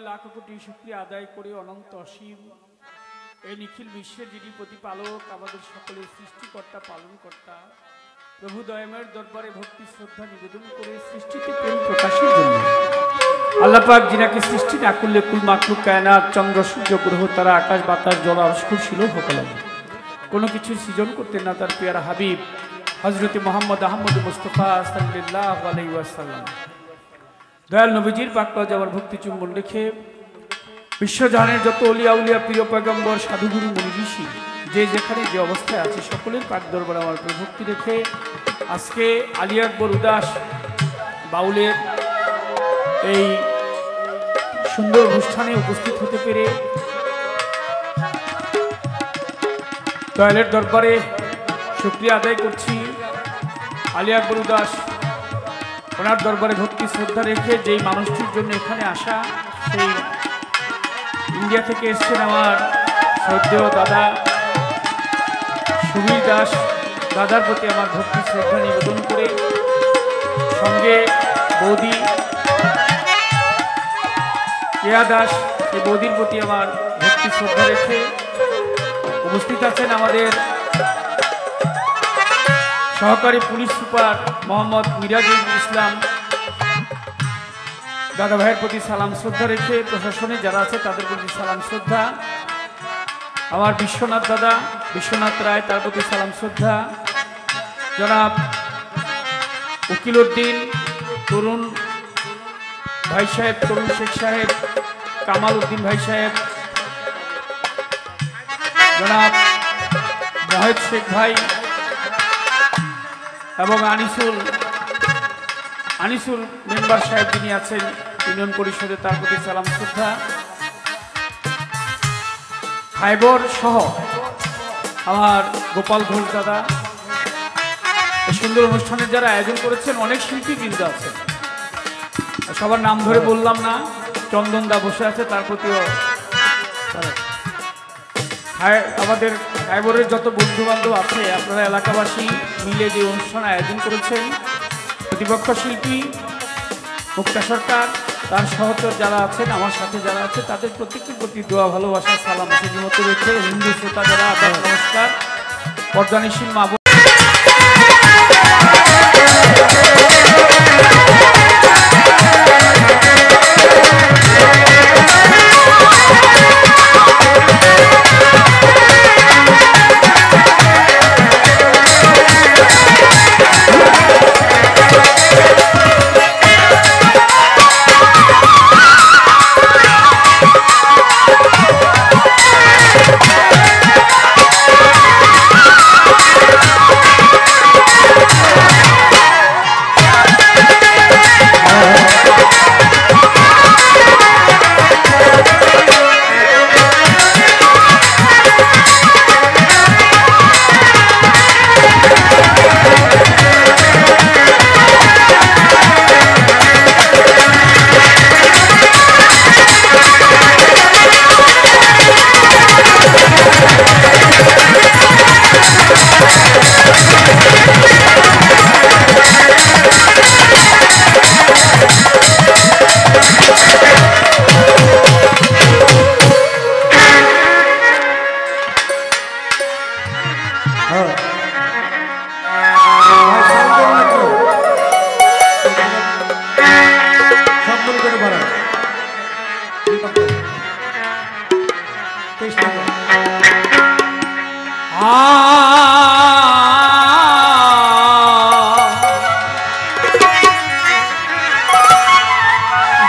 লাখ কোটি শুকরিয়া আদায় করে অনন্ত অসীম এই নিখিল বিশ্বের যিনি প্রতিপালক আমাদের সকলের সৃষ্টিকর্তা পালনকর্তা প্রভু দয়াময়ের দরবারে ভক্তি শ্রদ্ধা নিবেদন করে সৃষ্টিতে প্রেম প্রকাশের জন্য আল্লাহ পাক যিনাকে সৃষ্টি না করলে কুল মাখলুক কায়নাত চন্দ্র সূর্য গ্রহ তারা আকাশ বাতাস জল আরশকুল ছিল হোকালাম কোনো কিছু সৃজন করতেন না তার পেয়ারা হাবিব হযরত মুহাম্মদ আহমদ মুস্তাফা সাল্লাল্লাহু আলাইহি ওয়াসাল্লাম দয়াল নবীজির পাক পাজাবার ভক্তি চুম্বন রেখে বিশ্বজাহানের যত অলিয়া উলিয়া প্রিয় পয়গম্বর সাধুগুরু মুনি ঋষি যে যেখানে যে অবস্থায় আছে সকলের পাক দরবারে আমার ভক্তি রেখে আজকে আলী আকবর উদাস বাউলের এই সুন্দর অনুষ্ঠানে উপস্থিত হতে পেরে দয়ালের দরবারে শুকরিয়া আদায় করছি। আলী আকবর উদাস ওনার দরবারে ভক্তি শ্রদ্ধা রেখে যেই মানুষটির জন্য এখানে আসা সেই ইন্ডিয়া থেকে এসছেন আমার শ্রদ্ধেয় দাদা সুবীর দাস দাদার প্রতি আমার ভক্তি শ্রদ্ধা নিবেদন করে সঙ্গে বৌদি কেয়া দাস এই বৌদির প্রতি আমার ভক্তি শ্রদ্ধা রেখে উপস্থিত আছেন আমাদের সহকারী পুলিশ সুপার মোহাম্মদ মিরাজুল ইসলাম দাদা ভাইয়ের প্রতি সালাম শ্রদ্ধা রেখে প্রশাসনে যারা আছে তাদের প্রতি সালাম শ্রদ্ধা আমার বিশ্বনাথ দাদা বিশ্বনাথ রায় তার প্রতি সালাম শ্রদ্ধা জনাব উকিল উদ্দিন তরুণ ভাই সাহেব তরুণ শেখ সাহেব কামাল উদ্দিন ভাই সাহেব জনাব জাহেদ শেখ ভাই এবং আনিসুল মেম্বার সাহেব যিনি আছেন ইউনিয়ন পরিষদে তার প্রতি সালাম শ্রদ্ধা ফাইবর সহ আমার গোপাল ঘোষ দাদা এই সুন্দর অনুষ্ঠানের যারা আয়োজন করেছেন অনেক শিল্পীবৃন্দ আছেন সবার নাম ধরে বললাম না চন্দন দা বসে আছে তার প্রতিও আমাদের ফাইবরের যত বন্ধু বান্ধব আছে আপনারা এলাকাবাসী মিলে যে অনুষ্ঠান আয়োজন করেছেন প্রতিপক্ষ শিল্পী মুক্তা সরকার তার সহচর যারা আছেন আমার সাথে যারা আছে তাদের প্রত্যেকের প্রতি দোয়া ভালোবাসা সালাম সেজমত রেখে হিন্দু শ্রোতা যারা আদাব নমস্কার পর্দানিশীল মা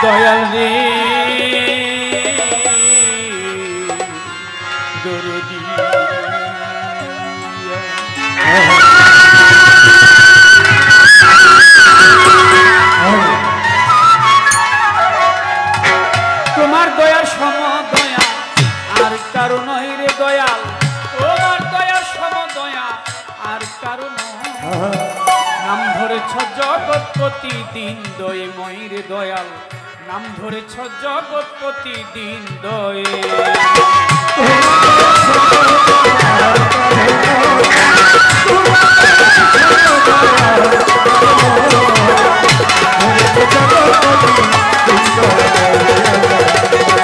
দয়াল রে দরদি তোমার দয়ার সম দয়া আর কারো নয় রে দয়াল তোমার দয়ার সম দয়া আর কারো নয় নাম ধরেছ জগৎপতি দিন দয়ে ময়ূরে দয়াল নাম ধরেছ জগৎপতি দিন দয়ে জগৎপতি দিন দয়ে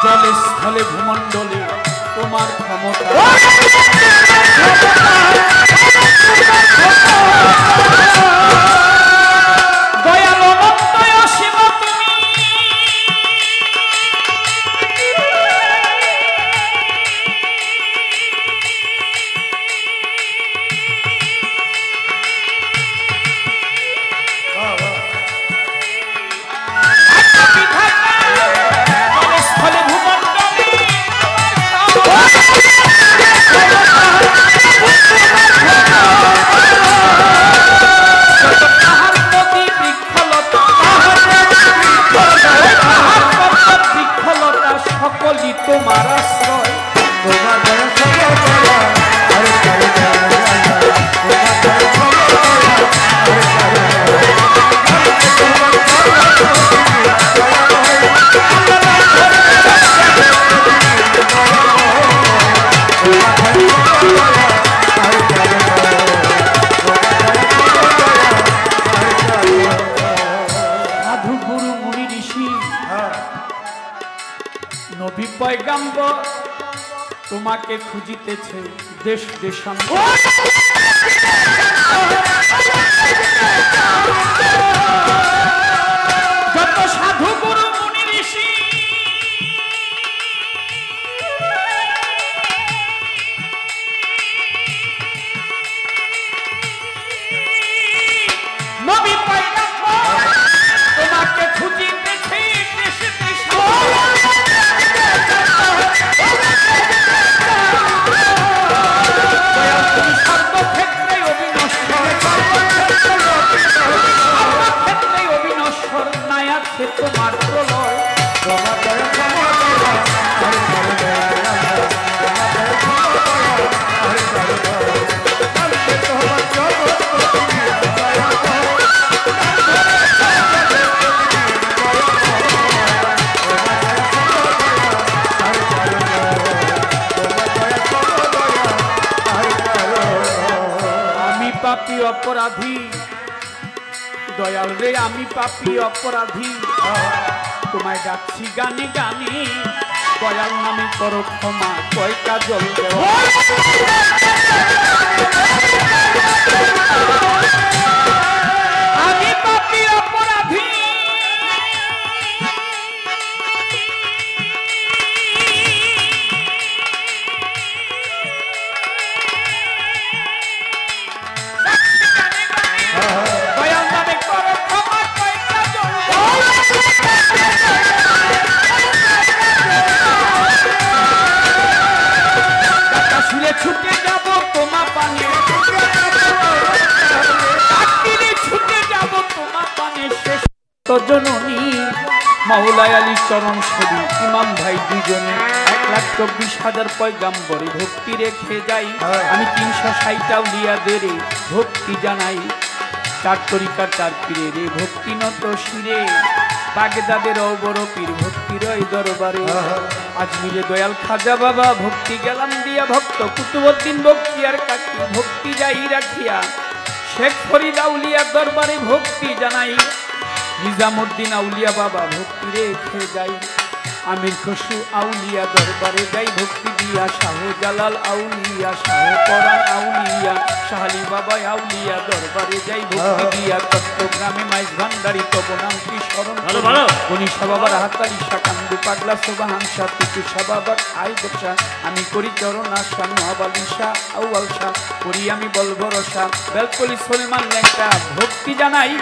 জলে স্থলে ভূমণ্ডলে তোমার ক্ষমতা। দয়াল অনন্ত অসীম তুমি, সকলই তোমার আশ্রয়। সাধু গুরু মুনি ঋষি নবী পয়গাম্বর তোমাকে খুঁজিতেছে দেশ দেশান্তর। যত সাধু গুরু মুনি ঋষি নবী পয়গাম্বর তোমাকে খুঁজিতেছে দেশ দেশান্তর। তোমার প্রলয় আমি পাপী অপরাধী, দয়াল রে আমি পাপী অপরাধী, তোমায় ডাকছি গানে গানে, দয়াল নামে করো ক্ষমা, কয় কাজল দেওয়া। আমি পাপী অপরাধী, ছুটে যাব তোমা পানে, ছুটে যাব তোমা পানে, শেষ জননী মাওলায় আলী চরণ ছবি ইমাম ভাই দুজনে 1,24,000 পয়গাম্বরে ভক্তি রেখে যাই। আমি 360 আউলিয়াদের ভক্তি জানাই, 4 তরিকার 4 পীরের ভক্তি নত শিরে, বাগদাদের বড় পীর ভক্তি রয় দরবারে। আজমিরে দয়াল খাজা বাবা ভক্তি গেলাম দিয়া, ভক্ত কুতুবউদ্দিন বখতিয়ার কাকি ভক্তি যাই রাখিয়া, শেখ ফরিদ আউলিয়া দরবারে ভক্তি জানাই, নিজামুদ্দিন আউলিয়া বাবা ভক্তি রেখে যাই, আমির খসরু আউলিয়া দরবারে যাই ভক্তি দিয়া, শাহ জালাল আউলিয়া, শাহ পরাণ আউলিয়া, শাহালি বাবা আউলিয়া দরবারে যাই ভক্তি দিয়া, চট্টগ্রামে মাইজ ভান্ডারি তব নাম কি স্মরণ, গণিশা বাবার হাতালি শাকান্দু পাগলা সোবাহান শাহ তিতুষা বাবার আই দশা, আমি করি চরণ আশা নোয়াবালিশা আউয়ালশা, করি আমি বলভরসা বেলকলি সলমান লেংটা ভক্তি জানাই,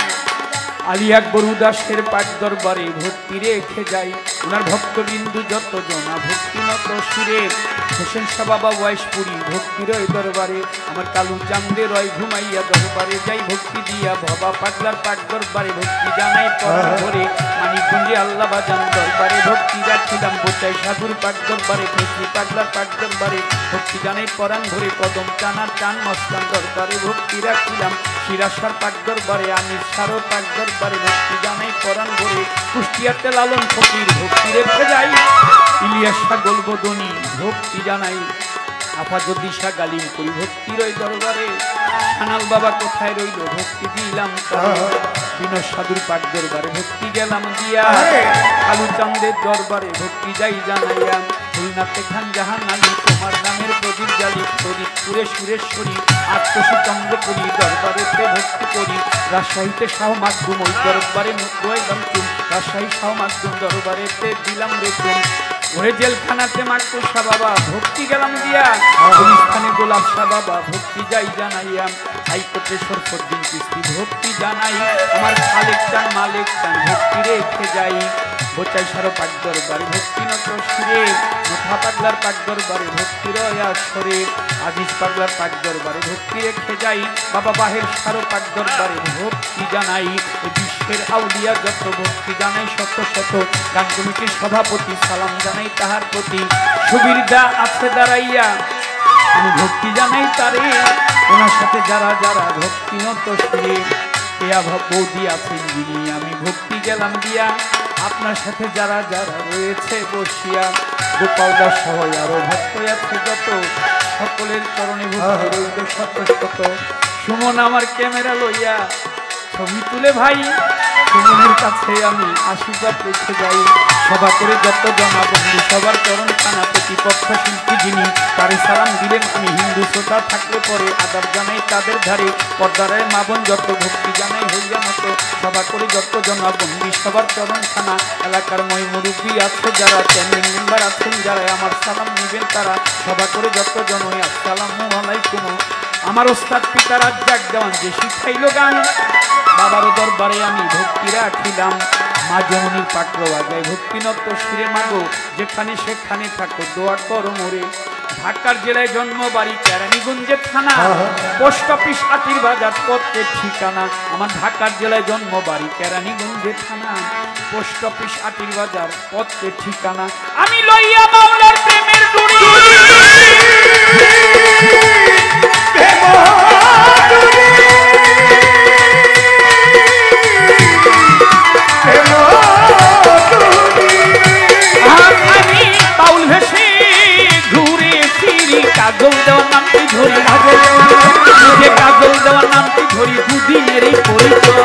আলী আকবর উদাসের পাক দরবারে ভক্তি রেখে যাই, ওনার ভক্তবিন্দু যত জনা ভক্তি নত সুরে, হোসেন শাহ বাবা ওয়াইশপুরি ভক্তি রয় দরবারে, আমার কালু চান্দে রয় ঘুমাইয়া দরবারে যাই ভক্তি দিয়া, বাবা পাগলার পাক দরবারে ভক্তি জানাই পরাণ ভরে, মানিকগঞ্জে আল্লাহ বাজান দরবারে ভক্তি রাখিলাম, বোচাই সাধুর পাক দরবারে, ফেসলি পাগলার পাক দরবারে ভক্তি জানাই পরাণ ভরে, কদম টানার টান মস্তান দরবারে ভক্তি রাখিলাম, শিরাসার পাক দরবারে, আমির সারো পাক দরবারে ভক্তি জানাই পরাণ ভরে, কুষ্টিয়াতে লালন ফকির ভক্তি রেখে যাই, ইলিয়াস শাহ গোলবদনী ভক্তি জানাই, আফাজুদ্দিশা গালিম করি ভক্তি রই দরবারে, খানাল বাবা কোথায় রইল ভক্তি দিলাম। বিনোদ সাধুর পাক দরবারে ভক্তি গেলাম দিয়া, কালু চাঁদের দরবারে ভক্তি যাই জানাইয়া, খুলনাতে খান জাহান আলী তোমার নামের প্রদীপ জালি, ফরিদপুরে সুরেশ্বরী আত্মসী চন্দ্রপুরী দরবারেতে ভক্তি করি, রাজশাহীতে শাহ মাকদুম ওই দরবারে রইলাম চুম, রাজশাহী শাহ মাকদুম দরবারেতে দিলাম রে চুম, ওরে জেলখানাতে মাকতুল শাহ বাবা ভক্তি গেলাম দিয়া, গুলিস্তানে গোলাপ শাহ বাবা ভক্তি যাই জানাইয়া, হাইকোর্টে শরফুদ্দিন চিশতি ভক্তি জানাই, আমার খালেক চান মালিক চান ভক্তি রেখে যাই, বোচাই সারো পাক দরবারে ভক্তি নত শিরে, মোথা পাগলার পাক দরবারে ভক্তি রয়া সরে, আজিজ পাগলার পাক দরবারে ভক্তি রেখে যাই, বাবা বাহের সারো পাক দরবারে ভক্তি জানাই, বিশ্বের আউলিয়া যত ভক্তি জানাই শত শত, গান কমিটির সভাপতি সালাম জানাই তাহার প্রতি, সুবিরদা আছে দাঁড়াইয়া আমি ভক্তি জানাই তারে, ওনার সাথে যারা যারা ভক্তি নত শিরে, এয়া বৌদি আছেন যিনি আমি ভক্তি গেলাম দিয়া, আপনার সাথে যারা যারা রয়েছে বসিয়া, গোপাল দাস সহ আরো ভক্ত আছে যত, সকলের চরণে ভক্তি রইল শত শত, সুমন আমার ক্যামেরা লইয়া ছবি তুলে ভাই, সুমনের কাছে আমি আশীর্বাদ রেখে যাই, সভা করে যত জনবন্ধু সবার চরণ খানা, প্রতিপক্ষ শিল্পী যিনি তারে সালাম দিলেন আমি, হিন্দু শ্রোতা থাকলে পরে আদাব জানাই তাদের ধারে, পর্দারায় মা বোন যত ভক্তি জানাই হইয়া মতো, সভা করে যত জনবন্ধু সবার চরণ খানা, এলাকার ময় মুরব্বী আছে যারা, চ্যানেল মেম্বার আছেন যারা, আমার সালাম নিবেন তারা, সভা করে যত জনই আসসালামু আলাইকুম, আমার ওস্তাদ পিতা রাজ্জাক দেওয়ান যে শিখাইল গান, বাবারও দরবারে আমি ভক্তি রাখিলাম, মা জননীর পাত্র বাজায় ভক্তি নত শিরে মাগো, যেখানে সেখানে থাকো দোয়া করো মোরে, ঢাকার জেলায় জন্ম বাড়ি কেরানীগঞ্জে থানা, পোস্ট অফিস আটির বাজার পত্রের ঠিকানা, আমার ঢাকার জেলায় জন্ম বাড়ি কেরানীগঞ্জে থানা, পোস্ট অফিস আটির বাজার পত্রের ঠিকানা, আমি লইয়া মাওলার প্রেমের ডুরি, কাজল দেওয়ার নামটি ধরি, কাজল দেওয়ার নামটি ধরি, দুদিনের এই পরিচয়,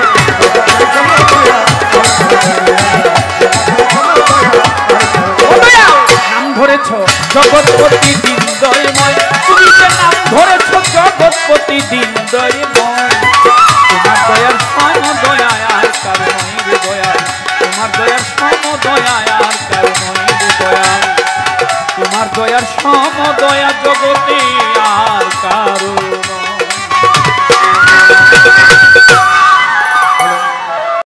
নাম ধরেছ জগৎপতি দিন দয়ময়, তুমি যে নাম ধরেছ জগৎপতি দিন দয়ময়, তোমার দয়ার সম দয়ায় আর কারণ রে দয়া, তোমার দয়ার সম দয়ায় আর কারণ রে দয়া, তোমার দয়ার সম দয়া জগতে আর কার